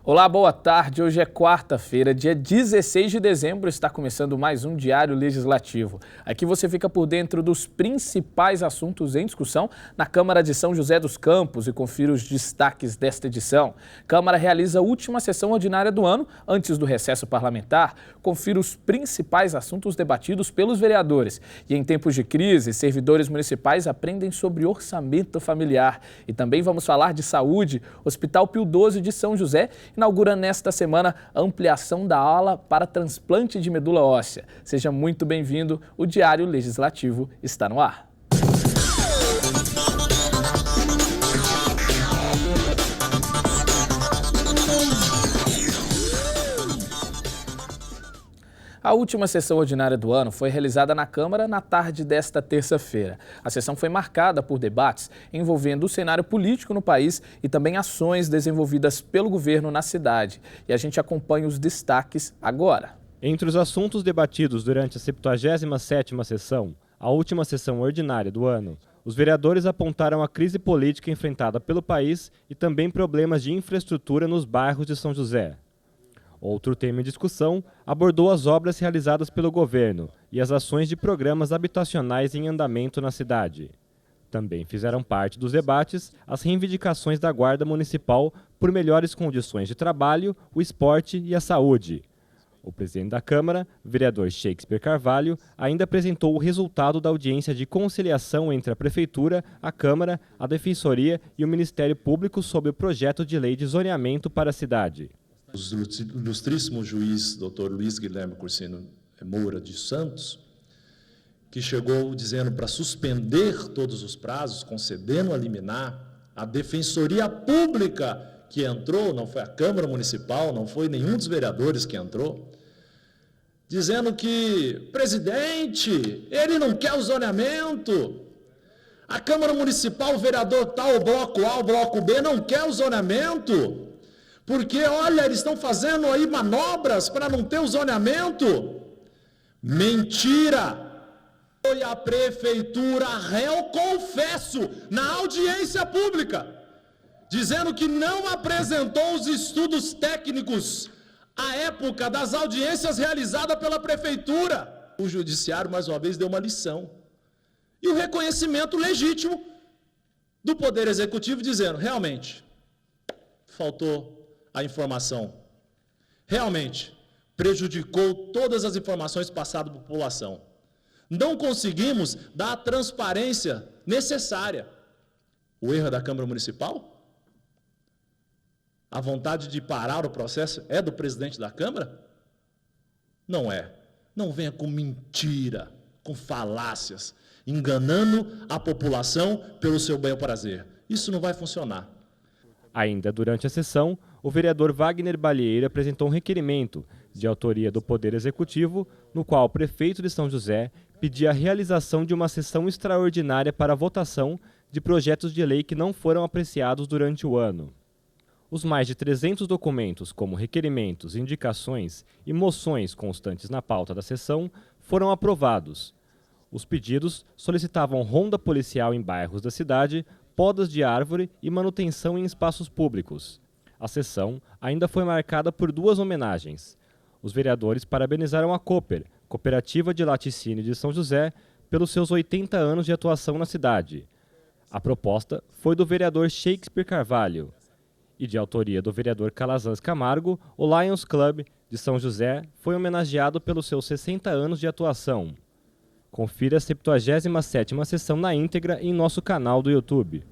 Olá, boa tarde. Hoje é quarta-feira, dia 16 de dezembro, está começando mais um Diário Legislativo. Aqui você fica por dentro dos principais assuntos em discussão na Câmara de São José dos Campos e confira os destaques desta edição. Câmara realiza a última sessão ordinária do ano, antes do recesso parlamentar. Confira os principais assuntos debatidos pelos vereadores. E em tempos de crise, servidores municipais aprendem sobre orçamento familiar. E também vamos falar de saúde. Hospital Pio XII de São José inaugura nesta semana a ampliação da ala para transplante de medula óssea. Seja muito bem-vindo, o Diário Legislativo está no ar. A última sessão ordinária do ano foi realizada na Câmara na tarde desta terça-feira. A sessão foi marcada por debates envolvendo o cenário político no país e também ações desenvolvidas pelo governo na cidade. E a gente acompanha os destaques agora. Entre os assuntos debatidos durante a 77ª sessão, a última sessão ordinária do ano, os vereadores apontaram a crise política enfrentada pelo país e também problemas de infraestrutura nos bairros de São José. Outro tema em discussão abordou as obras realizadas pelo governo e as ações de programas habitacionais em andamento na cidade. Também fizeram parte dos debates as reivindicações da Guarda Municipal por melhores condições de trabalho, o esporte e a saúde. O presidente da Câmara, vereador Shakespeare Carvalho, ainda apresentou o resultado da audiência de conciliação entre a Prefeitura, a Câmara, a Defensoria e o Ministério Público sobre o projeto de lei de zoneamento para a cidade. O ilustríssimo juiz Dr. Luiz Guilherme Cursino Moura de Santos, que chegou dizendo para suspender todos os prazos, concedendo a liminar, a Defensoria Pública que entrou, não foi a Câmara Municipal, não foi nenhum dos vereadores que entrou, dizendo que, presidente, ele não quer o zoneamento, a Câmara Municipal, o vereador tal, o bloco A, o bloco B, não quer o zoneamento, porque, olha, eles estão fazendo aí manobras para não ter o zoneamento. Mentira! Foi a Prefeitura réu, confesso, na audiência pública, dizendo que não apresentou os estudos técnicos à época das audiências realizadas pela Prefeitura. O Judiciário, mais uma vez, deu uma lição. E o reconhecimento legítimo do Poder Executivo, dizendo, realmente, faltou a informação. Realmente, prejudicou todas as informações passadas para a população. Não conseguimos dar a transparência necessária. O erro é da Câmara Municipal? A vontade de parar o processo é do presidente da Câmara? Não é. Não venha com mentira, com falácias, enganando a população pelo seu bel prazer. Isso não vai funcionar. Ainda durante a sessão, o vereador Wagner Balieiro apresentou um requerimento de autoria do Poder Executivo, no qual o prefeito de São José pedia a realização de uma sessão extraordinária para votação de projetos de lei que não foram apreciados durante o ano. Os mais de 300 documentos, como requerimentos, indicações e moções constantes na pauta da sessão, foram aprovados. Os pedidos solicitavam ronda policial em bairros da cidade, podas de árvore e manutenção em espaços públicos. A sessão ainda foi marcada por duas homenagens. Os vereadores parabenizaram a Cooper, Cooperativa de Laticínio de São José, pelos seus 80 anos de atuação na cidade. A proposta foi do vereador Shakespeare Carvalho. E de autoria do vereador Calazans Camargo, o Lions Club de São José foi homenageado pelos seus 60 anos de atuação. Confira a 77ª sessão na íntegra em nosso canal do YouTube.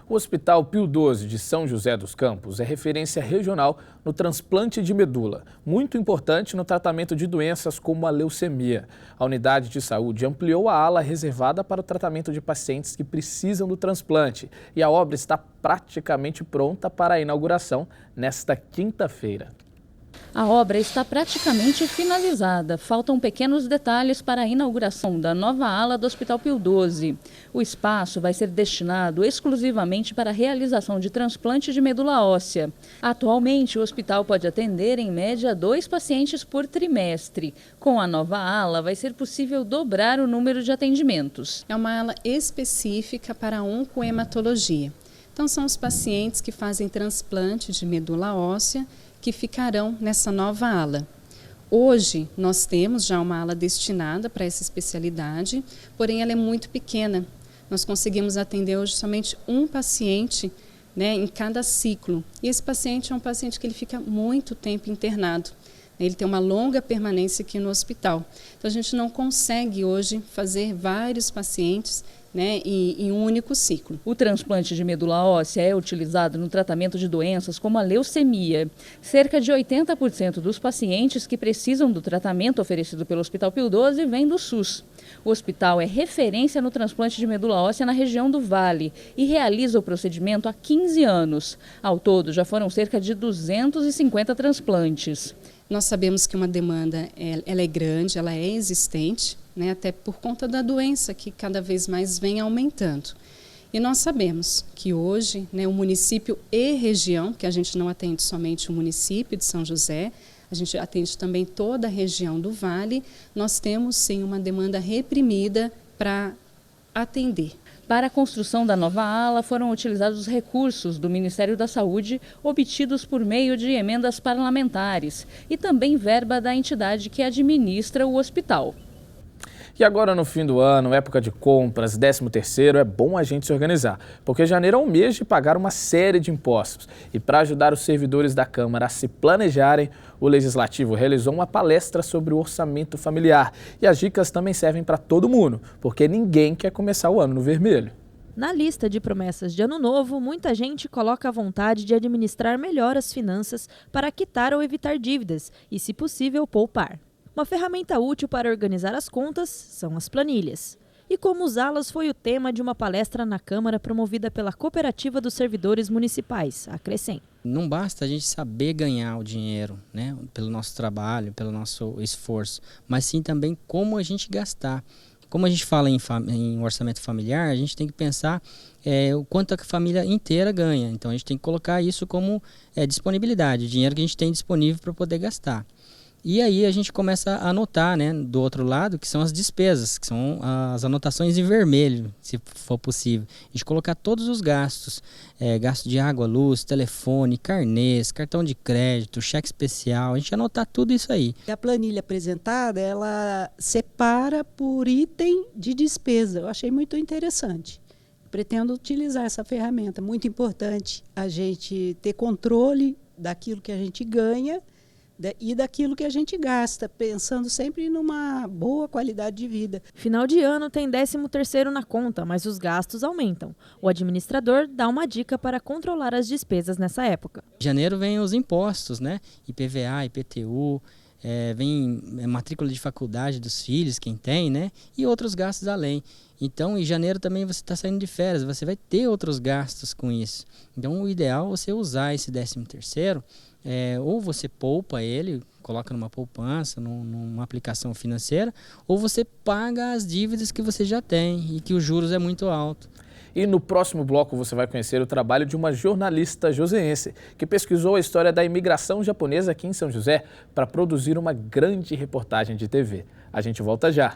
O Hospital Pio XII de São José dos Campos é referência regional no transplante de medula, muito importante no tratamento de doenças como a leucemia. A unidade de saúde ampliou a ala reservada para o tratamento de pacientes que precisam do transplante e a obra está praticamente pronta para a inauguração nesta quinta-feira. A obra está praticamente finalizada. Faltam pequenos detalhes para a inauguração da nova ala do Hospital Pio XII. O espaço vai ser destinado exclusivamente para a realização de transplante de medula óssea. Atualmente, o hospital pode atender, em média, 2 pacientes por trimestre. Com a nova ala, vai ser possível dobrar o número de atendimentos. É uma ala específica para oncohematologia. Então, são os pacientes que fazem transplante de medula óssea que ficarão nessa nova ala. Hoje, nós temos já uma ala destinada para essa especialidade, porém ela é muito pequena. Nós conseguimos atender hoje somente um paciente, né, em cada ciclo. E esse paciente é um paciente que ele fica muito tempo internado. Ele tem uma longa permanência aqui no hospital. Então, a gente não consegue hoje fazer vários pacientes, né, em um único ciclo. O transplante de medula óssea é utilizado no tratamento de doenças como a leucemia. Cerca de 80% dos pacientes que precisam do tratamento oferecido pelo Hospital Pio XII vêm do SUS. O hospital é referência no transplante de medula óssea na região do Vale e realiza o procedimento há 15 anos. Ao todo, já foram cerca de 250 transplantes. Nós sabemos que uma demanda ela é grande, ela é existente, né, até por conta da doença que cada vez mais vem aumentando. E nós sabemos que hoje, né, o município e região, que a gente não atende somente o município de São José, a gente atende também toda a região do Vale, nós temos sim uma demanda reprimida para atender. Para a construção da nova ala, foram utilizados os recursos do Ministério da Saúde obtidos por meio de emendas parlamentares e também verba da entidade que administra o hospital. E agora no fim do ano, época de compras, 13º, é bom a gente se organizar, porque janeiro é um mês de pagar uma série de impostos. E para ajudar os servidores da Câmara a se planejarem, o Legislativo realizou uma palestra sobre o orçamento familiar. E as dicas também servem para todo mundo, porque ninguém quer começar o ano no vermelho. Na lista de promessas de ano novo, muita gente coloca a vontade de administrar melhor as finanças para quitar ou evitar dívidas e, se possível, poupar. Uma ferramenta útil para organizar as contas são as planilhas. E como usá-las foi o tema de uma palestra na Câmara promovida pela Cooperativa dos Servidores Municipais, a Crescem. Não basta a gente saber ganhar o dinheiro, né, pelo nosso trabalho, pelo nosso esforço, mas sim também como a gente gastar. Como a gente fala em orçamento familiar, a gente tem que pensar o quanto a família inteira ganha. Então a gente tem que colocar isso como disponibilidade, o dinheiro que a gente tem disponível para poder gastar. E aí a gente começa a anotar, né, do outro lado, que são as despesas, que são as anotações em vermelho, se for possível. A gente colocar todos os gastos, gasto de água, luz, telefone, carnês, cartão de crédito, cheque especial, a gente anotar tudo isso aí. A planilha apresentada, ela separa por item de despesa. Eu achei muito interessante. Pretendo utilizar essa ferramenta. Muito importante a gente ter controle daquilo que a gente ganha e daquilo que a gente gasta, pensando sempre numa boa qualidade de vida. Final de ano tem 13º na conta, mas os gastos aumentam. O administrador dá uma dica para controlar as despesas nessa época. Em janeiro vem os impostos, né? IPVA, IPTU, vem matrícula de faculdade dos filhos, quem tem, né? E outros gastos além. Então, em janeiro também você está saindo de férias, você vai ter outros gastos com isso. Então, o ideal é você usar esse 13º, ou você poupa ele, coloca numa poupança, numa aplicação financeira, ou você paga as dívidas que você já tem e que os juros é muito alto. E no próximo bloco você vai conhecer o trabalho de uma jornalista joseense que pesquisou a história da imigração japonesa aqui em São José para produzir uma grande reportagem de TV. A gente volta já.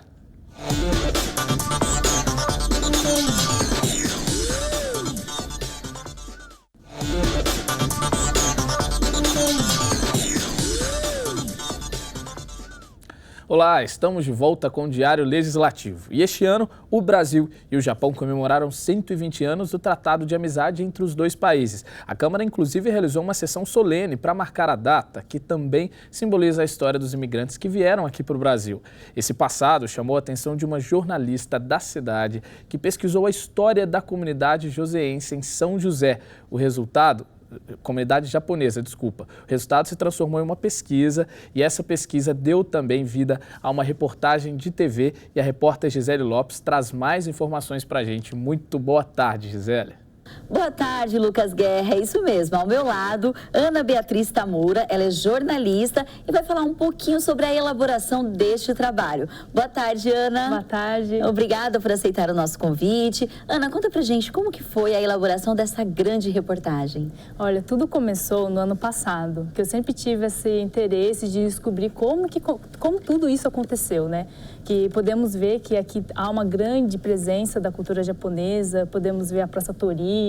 Olá, estamos de volta com o Diário Legislativo. E este ano, o Brasil e o Japão comemoraram 120 anos do Tratado de Amizade entre os dois países. A Câmara, inclusive, realizou uma sessão solene para marcar a data, que também simboliza a história dos imigrantes que vieram aqui para o Brasil. Esse passado chamou a atenção de uma jornalista da cidade que pesquisou a história da comunidade joseense em São José. O resultado... comunidade japonesa, desculpa. O resultado se transformou em uma pesquisa e essa pesquisa deu também vida a uma reportagem de TV e a repórter Gisele Lopes traz mais informações para a gente. Muito boa tarde, Gisele. Boa tarde, Lucas Guerra. É isso mesmo. Ao meu lado, Ana Beatriz Tamura. Ela é jornalista e vai falar um pouquinho sobre a elaboração deste trabalho. Boa tarde, Ana. Boa tarde. Obrigada por aceitar o nosso convite. Ana, conta pra gente como que foi a elaboração dessa grande reportagem. Olha, tudo começou no ano passado, que eu sempre tive esse interesse de descobrir como tudo isso aconteceu, né? Que podemos ver que aqui há uma grande presença da cultura japonesa, podemos ver a Praça Torii,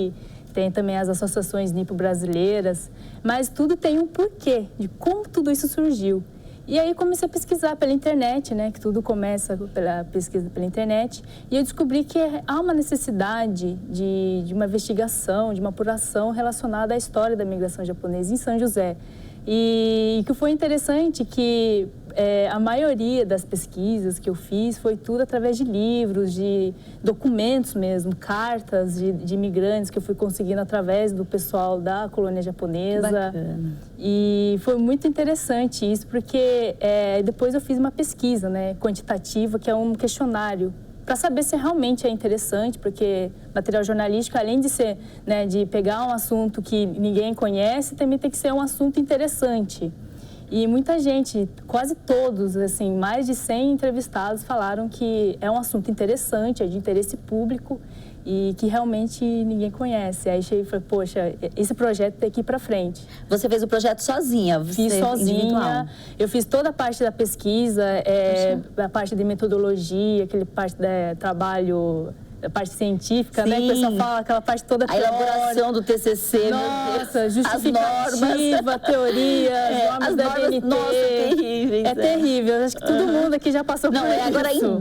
tem também as associações nipo-brasileiras, mas tudo tem um porquê de como tudo isso surgiu. E aí comecei a pesquisar pela internet, né, que tudo começa pela pesquisa pela internet, e eu descobri que há uma necessidade de uma investigação, de uma apuração relacionada à história da migração japonesa em São José. E o que foi interessante que a maioria das pesquisas que eu fiz foi tudo através de livros, de documentos mesmo, cartas de imigrantes que eu fui conseguindo através do pessoal da colônia japonesa. Bacana. E foi muito interessante isso, porque depois eu fiz uma pesquisa, né, quantitativa, que é um questionário, para saber se realmente é interessante, porque material jornalístico, além de ser, né, de pegar um assunto que ninguém conhece, também tem que ser um assunto interessante. E muita gente, quase todos, assim, mais de 100 entrevistados falaram que é um assunto interessante, é de interesse público e que realmente ninguém conhece. Aí cheguei e falei, poxa, esse projeto tem que ir para frente. Você fez o projeto sozinha? Fiz sozinha, individual. Eu fiz toda a parte da pesquisa, a parte de metodologia, aquele parte de trabalho... a parte científica, né? Que o pessoal fala aquela parte toda teórica. A elaboração do TCC, nossa, justificativa, teoria, as normas da BNT. Nossa, terríveis. É terrível. Acho que todo mundo aqui já passou por isso. Agora em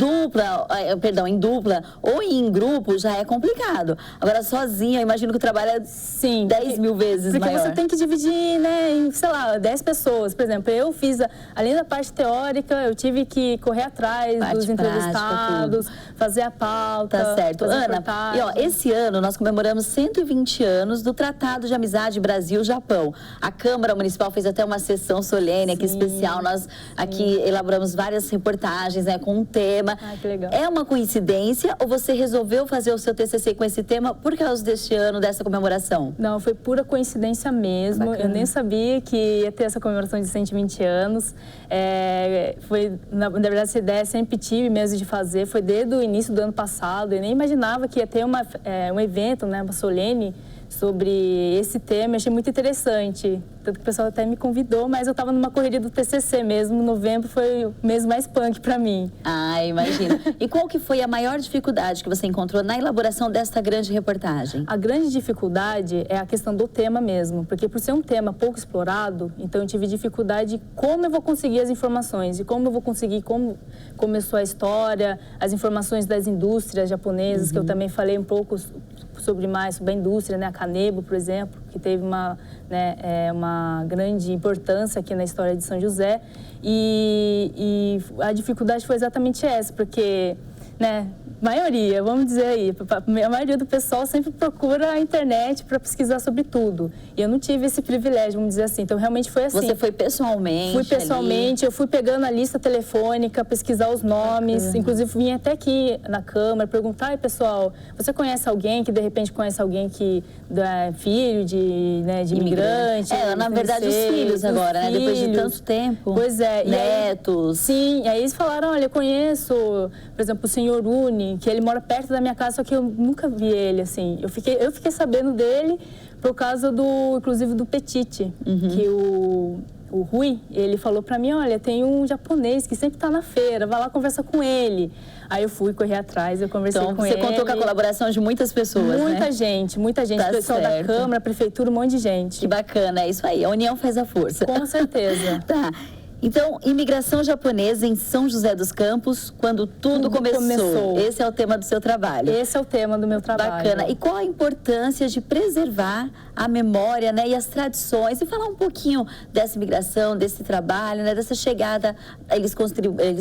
dupla ou em grupo já é complicado. Agora sozinha, eu imagino que o trabalho é 10 mil vezes maior. Porque você tem que dividir, né, em, sei lá, 10 pessoas. Por exemplo, eu fiz, além da parte teórica, eu tive que correr atrás dos entrevistados, fazer a pauta. Tá certo. Ana, esse ano nós comemoramos 120 anos do Tratado de Amizade Brasil-Japão. A Câmara Municipal fez até uma sessão solene aqui especial. Nós aqui elaboramos várias reportagens, né, com um tema. Ai, que legal. É uma coincidência ou você resolveu fazer o seu TCC com esse tema por causa deste ano, dessa comemoração? Não, foi pura coincidência mesmo. Bacana. Eu nem sabia que ia ter essa comemoração de 120 anos. Na verdade, essa ideia sempre tive mesmo de fazer. Foi desde o início do ano passado. Eu nem imaginava que ia ter um evento, né, uma solene sobre esse tema. Eu achei muito interessante. Tanto que o pessoal até me convidou, mas eu estava numa correria do TCC mesmo. Novembro foi o mês mais punk para mim. Ah, imagina. E qual que foi a maior dificuldade que você encontrou na elaboração desta grande reportagem? A grande dificuldade é a questão do tema mesmo, porque por ser um tema pouco explorado, então eu tive dificuldade de como eu vou conseguir as informações, e como eu vou conseguir como começou a história, as informações das indústrias japonesas, que eu também falei um pouco sobre a indústria, né, a Kanebo, por exemplo, que teve uma grande importância aqui na história de São José. E a dificuldade foi exatamente essa, porque, né, vamos dizer aí, a maioria do pessoal sempre procura a internet para pesquisar sobre tudo. E eu não tive esse privilégio, vamos dizer assim. Então, realmente foi assim. Você foi pessoalmente? Fui pessoalmente, eu fui pegando a lista telefônica, pesquisar os nomes. Inclusive, vim até aqui na Câmara perguntar, pessoal, você conhece alguém que, de repente, conhece alguém que é filho de imigrante? Na verdade, os filhos agora, né? Depois de tanto tempo. Pois é. Netos. Sim, e aí eles falaram, olha, eu conheço, por exemplo, o senhor Uni, que ele mora perto da minha casa, só que eu nunca vi ele, assim. Eu fiquei sabendo dele por causa inclusive do Petite, que o Rui, ele falou pra mim, olha, tem um japonês que sempre tá na feira, vai lá conversar com ele. Aí eu fui correr atrás, eu conversei com ele. Então, você contou com a colaboração de muitas pessoas, muita gente, tá pessoal certo. da Câmara, Prefeitura, um monte de gente. Que bacana, é isso aí, a união faz a força. Com certeza. Tá. Então, imigração japonesa em São José dos Campos, quando tudo começou. Esse é o tema do seu trabalho. Esse é o tema do meu trabalho. Bacana. E qual a importância de preservar a memória, né, e as tradições? E falar um pouquinho dessa imigração, desse trabalho, né, dessa chegada. Eles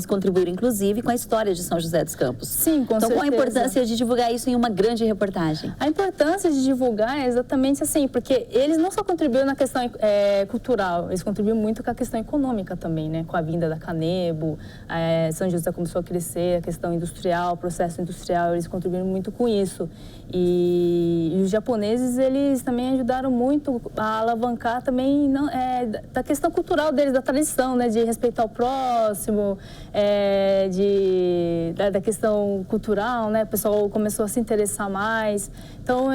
contribuíram, inclusive, com a história de São José dos Campos. Sim, com certeza. Então, qual a importância de divulgar isso em uma grande reportagem? A importância de divulgar é exatamente assim, porque eles não só contribuíram na questão cultural, eles contribuíram muito com a questão econômica também, né? Com a vinda da Kanebo, São José começou a crescer, a questão industrial, processo industrial, eles contribuíram muito com isso. E os japoneses, eles também ajudaram muito a alavancar também da questão cultural deles, da tradição, né? De respeitar o próximo, da questão cultural, né? O pessoal começou a se interessar mais. Então,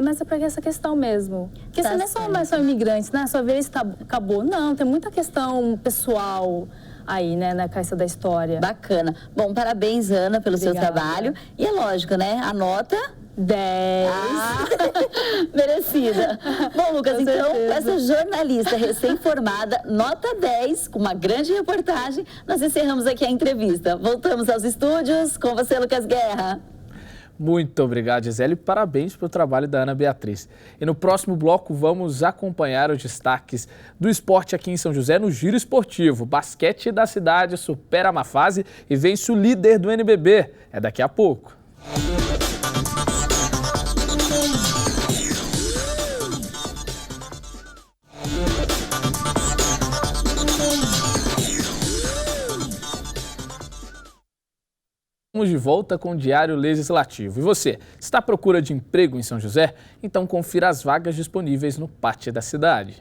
mas é para essa questão mesmo. Porque você não é só imigrantes, né? Sua vez acabou. Não, tem muita questão pessoal aí, né, na caixa da história. Bacana. Bom, parabéns, Ana, pelo seu trabalho. E é lógico, né? Anota 10. Merecida. Bom, Lucas, então, essa jornalista recém-formada, nota 10, com uma grande reportagem, nós encerramos aqui a entrevista. Voltamos aos estúdios com você, Lucas Guerra. Muito obrigado, Gisele, e parabéns pelo trabalho da Ana Beatriz. E no próximo bloco vamos acompanhar os destaques do esporte aqui em São José no Giro Esportivo. Basquete da cidade supera uma fase e vence o líder do NBB. É daqui a pouco. Estamos de volta com o Diário Legislativo. E você, está à procura de emprego em São José? Então confira as vagas disponíveis no Pátio da cidade.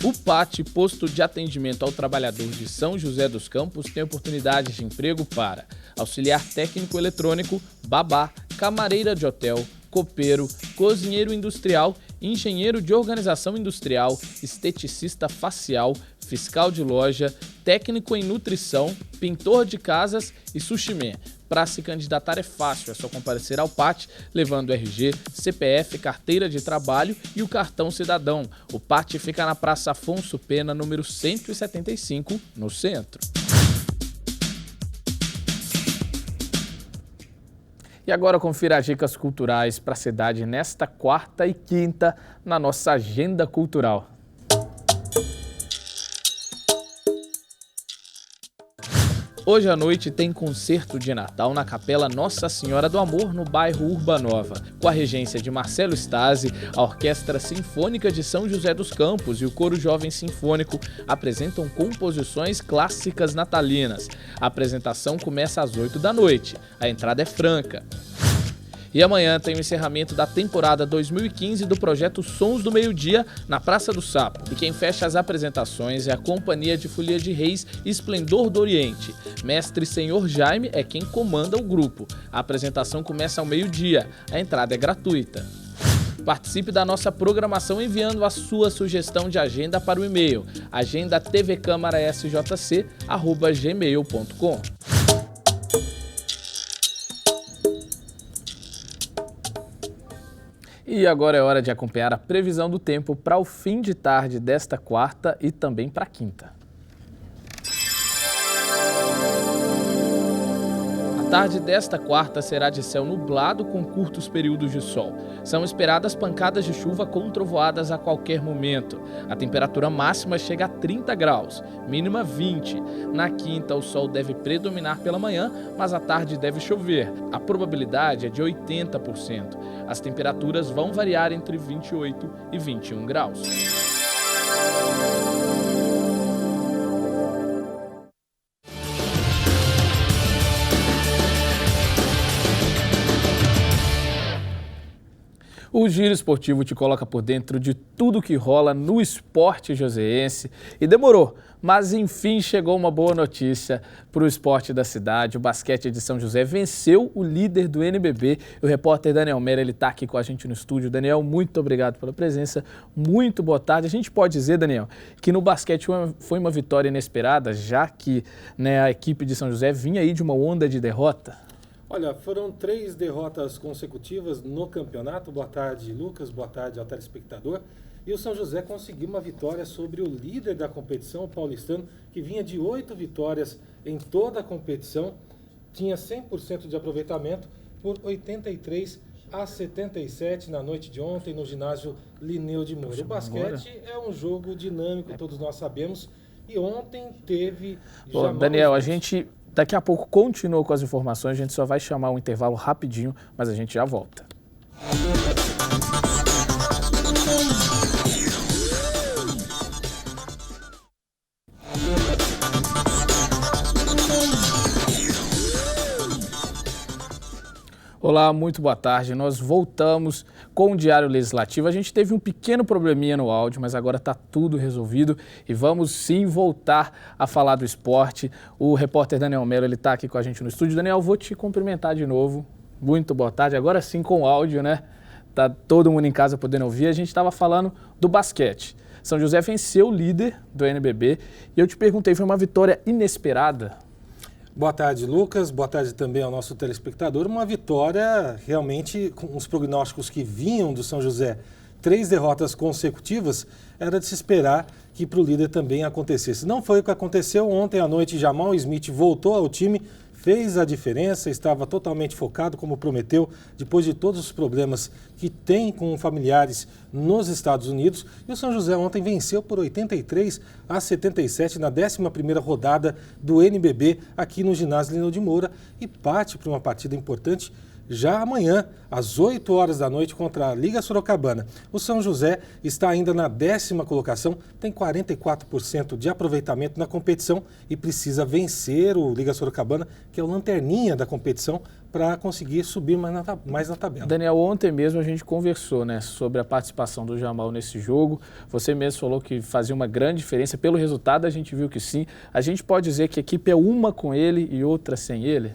O PAT, Posto de Atendimento ao Trabalhador de São José dos Campos, tem oportunidades de emprego para auxiliar técnico eletrônico, babá, camareira de hotel, copeiro, cozinheiro industrial, engenheiro de organização industrial, esteticista facial, fiscal de loja, técnico em nutrição, pintor de casas e sushi-man. Para se candidatar é fácil, é só comparecer ao PAT, levando RG, CPF, carteira de trabalho e o cartão cidadão. O PAT fica na Praça Afonso Pena, número 175, no centro. E agora confira as dicas culturais para a cidade nesta quarta e quinta na nossa agenda cultural. Hoje à noite tem concerto de Natal na Capela Nossa Senhora do Amor, no bairro Urbanova. Com a regência de Marcelo Stasi, a Orquestra Sinfônica de São José dos Campos e o Coro Jovem Sinfônico apresentam composições clássicas natalinas. A apresentação começa às 8 da noite. A entrada é franca. E amanhã tem o encerramento da temporada 2015 do projeto Sons do Meio-Dia na Praça do Sapo. E quem fecha as apresentações é a Companhia de Folia de Reis Esplendor do Oriente. Mestre Senhor Jaime é quem comanda o grupo. A apresentação começa ao meio-dia. A entrada é gratuita. Participe da nossa programação enviando a sua sugestão de agenda para o e-mail agendatvcâmarasj@gmail.com. E agora é hora de acompanhar a previsão do tempo para o fim de tarde desta quarta e também para a quinta. A tarde desta quarta será de céu nublado com curtos períodos de sol. São esperadas pancadas de chuva com trovoadas a qualquer momento. A temperatura máxima chega a 30 graus, mínima 20. Na quinta, o sol deve predominar pela manhã, mas à tarde deve chover. A probabilidade é de 80%. As temperaturas vão variar entre 28 e 21 graus. O Giro Esportivo te coloca por dentro de tudo que rola no esporte joseense. E demorou, mas enfim chegou uma boa notícia para o esporte da cidade. O basquete de São José venceu o líder do NBB. O repórter Daniel Mera está aqui com a gente no estúdio. Daniel, muito obrigado pela presença. Muito boa tarde. A gente pode dizer, Daniel, que no basquete foi uma vitória inesperada, já que a equipe de São José vinha aí de uma onda de derrota? Olha, foram 3 derrotas consecutivas no campeonato. Boa tarde, Lucas. Boa tarde ao telespectador. E o São José conseguiu uma vitória sobre o líder da competição, o paulistano, que vinha de 8 vitórias em toda a competição. Tinha 100% de aproveitamento por 83-77 na noite de ontem no ginásio Linneu de Moura. O basquete é um jogo dinâmico, todos nós sabemos. E ontem teve... Bom, Daniel, a gente... Daqui a pouco continua com as informações, a gente só vai chamar um intervalo rapidinho, mas a gente já volta. Olá, muito boa tarde. Nós voltamos com o Diário Legislativo. A gente teve um pequeno probleminha no áudio, mas agora está tudo resolvido e vamos sim voltar a falar do esporte. O repórter Daniel Melo está aqui com a gente no estúdio. Daniel, vou te cumprimentar de novo. Muito boa tarde. Agora sim com o áudio, né? Tá todo mundo em casa podendo ouvir. A gente estava falando do basquete. São José venceu o líder do NBB e eu te perguntei, foi uma vitória inesperada? Boa tarde, Lucas. Boa tarde também ao nosso telespectador. Uma vitória realmente com os prognósticos que vinham do São José. 3 derrotas consecutivas, era de se esperar que para o líder também acontecesse. Não foi o que aconteceu. Ontem à noite, Jamal Smith voltou ao time, fez a diferença, estava totalmente focado, como prometeu, depois de todos os problemas que tem com familiares nos Estados Unidos. E o São José ontem venceu por 83-77 na 11ª rodada do NBB aqui no ginásio Lino de Moura e parte para uma partida importante já amanhã, às 8 horas da noite, contra a Liga Sorocabana. O São José está ainda na 10ª colocação, tem 44% de aproveitamento na competição e precisa vencer o Liga Sorocabana, que é o lanterninha da competição, para conseguir subir mais na tabela. Daniel, ontem mesmo a gente conversou, né, sobre a participação do Jamal nesse jogo. Você mesmo falou que fazia uma grande diferença. Pelo resultado, a gente viu que sim. A gente pode dizer que a equipe é uma com ele e outra sem ele?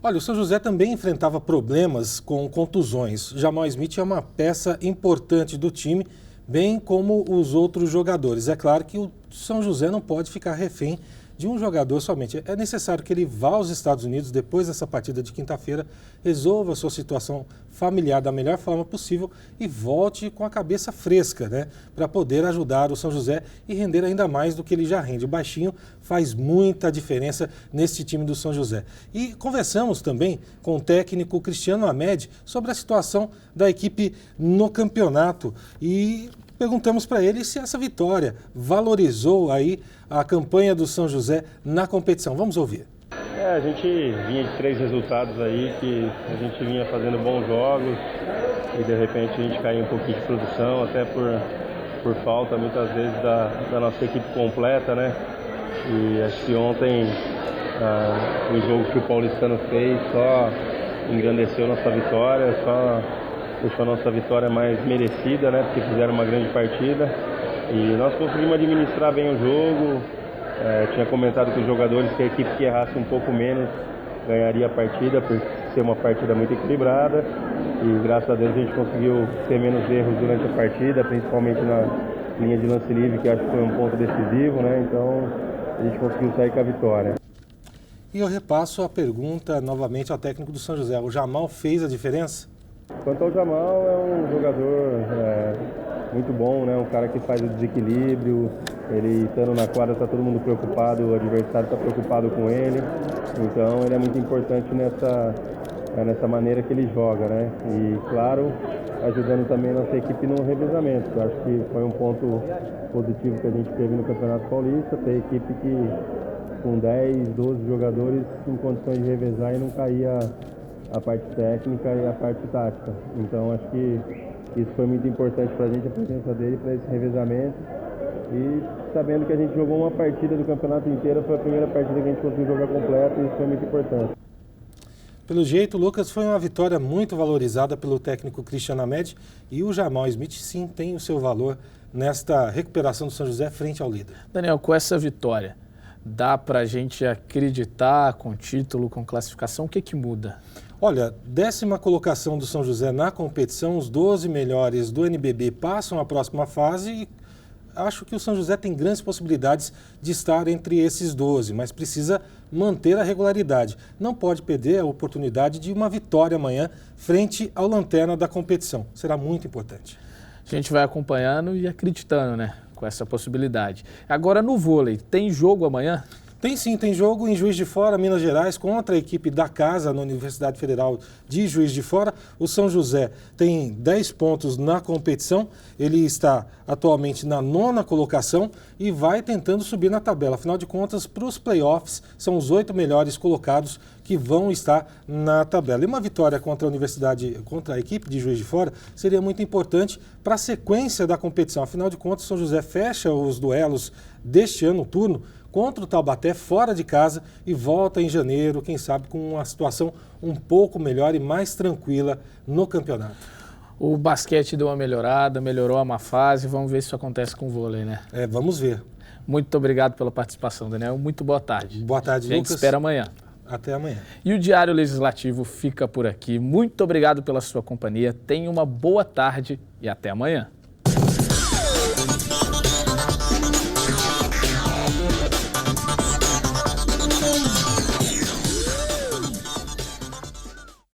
Olha, o São José também enfrentava problemas com contusões. Jamal Smith é uma peça importante do time, bem como os outros jogadores. É claro que o São José não pode ficar refém de um jogador somente. É necessário que ele vá aos Estados Unidos depois dessa partida de quinta-feira, resolva a sua situação familiar da melhor forma possível e volte com a cabeça fresca, né, para poder ajudar o São José e render ainda mais do que ele já rende. O baixinho faz muita diferença nesse time do São José. E conversamos também com o técnico Cristiano Amed sobre a situação da equipe no campeonato e perguntamos para ele se essa vitória valorizou aí a campanha do São José na competição. Vamos ouvir. A gente vinha de 3 resultados aí, que a gente vinha fazendo bons jogos e de repente a gente caiu um pouquinho de produção, até por falta muitas vezes da nossa equipe completa, né? E acho que ontem o jogo que o Paulistano fez só engrandeceu nossa vitória, só deixou a nossa vitória mais merecida, né? Porque fizeram uma grande partida e nós conseguimos administrar bem o jogo. Tinha comentado com os jogadores que a equipe que errasse um pouco menos ganharia a partida, por ser uma partida muito equilibrada. E graças a Deus a gente conseguiu ter menos erros durante a partida, principalmente na linha de lance livre, que acho que foi um ponto decisivo, né? Então a gente conseguiu sair com a vitória. E eu repasso a pergunta novamente ao técnico do São José. O Jamal fez a diferença? Quanto ao Jamal, é um jogador muito bom, né? Um cara que faz o desequilíbrio. Ele estando na quadra, está todo mundo preocupado, o adversário está preocupado com ele. Então ele é muito importante nessa maneira que ele joga, né? E claro, ajudando também a nossa equipe no revezamento. Eu acho que foi um ponto positivo que a gente teve no Campeonato Paulista, ter equipe que com 10, 12 jogadores em condições de revezar e não caía a parte técnica e a parte tática. Então acho que isso foi muito importante para a gente, a presença dele para esse revezamento. E sabendo que a gente jogou uma partida do campeonato inteiro, foi a primeira partida que a gente conseguiu jogar completa e isso foi muito importante. Pelo jeito, Lucas, foi uma vitória muito valorizada pelo técnico Cristiano Amed e o Jamal Smith sim tem o seu valor nesta recuperação do São José frente ao líder. Daniel, com essa vitória, dá para a gente acreditar com título, com classificação? O que muda? Olha, 10ª colocação do São José na competição, os 12 melhores do NBB passam à próxima fase e acho que o São José tem grandes possibilidades de estar entre esses 12, mas precisa manter a regularidade. Não pode perder a oportunidade de uma vitória amanhã frente ao lanterna da competição. Será muito importante. A gente vai acompanhando e acreditando, né, com essa possibilidade. Agora no vôlei, tem jogo amanhã? Tem sim, tem jogo em Juiz de Fora, Minas Gerais, contra a equipe da casa na Universidade Federal de Juiz de Fora. O São José tem 10 pontos na competição, ele está atualmente na 9ª colocação e vai tentando subir na tabela. Afinal de contas, para os playoffs, são os 8 melhores colocados que vão estar na tabela. E uma vitória contra a equipe de Juiz de Fora seria muito importante para a sequência da competição. Afinal de contas, o São José fecha os duelos deste ano, o turno, contra o Taubaté fora de casa e volta em janeiro, quem sabe com uma situação um pouco melhor e mais tranquila no campeonato. O basquete deu uma melhorada, melhorou a má fase, vamos ver se isso acontece com o vôlei, né? Vamos ver. Muito obrigado pela participação, Daniel. Muito boa tarde. Boa tarde, Lucas. A gente espera amanhã. Até amanhã. E o Diário Legislativo fica por aqui. Muito obrigado pela sua companhia. Tenha uma boa tarde e até amanhã.